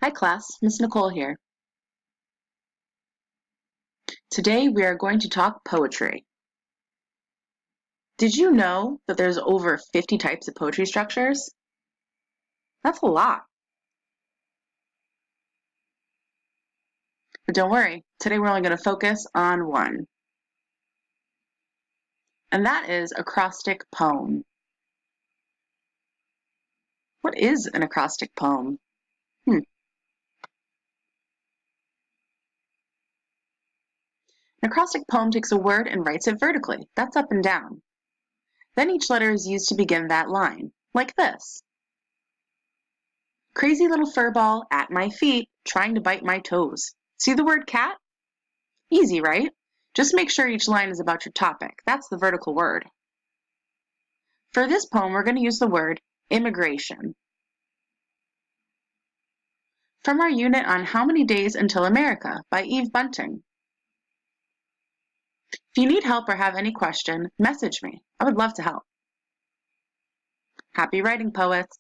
Hi class, Miss Nicole here. Today we are going to talk poetry. Did you know that there's over 50 types of poetry structures? That's a lot. But don't worry, today we're only going to focus on one. And that is acrostic poem. What is an acrostic poem? An acrostic poem takes a word and writes it vertically. That's up and down. Then each letter is used to begin that line, like this. Crazy little furball at my feet, trying to bite my toes. See the word cat? Easy, right? Just make sure each line is about your topic. That's the vertical word. For this poem, we're going to use the word immigration. From our unit on How Many Days Until America by Eve Bunting. If you need help or have any question, message me. I would love to help. Happy writing, poets!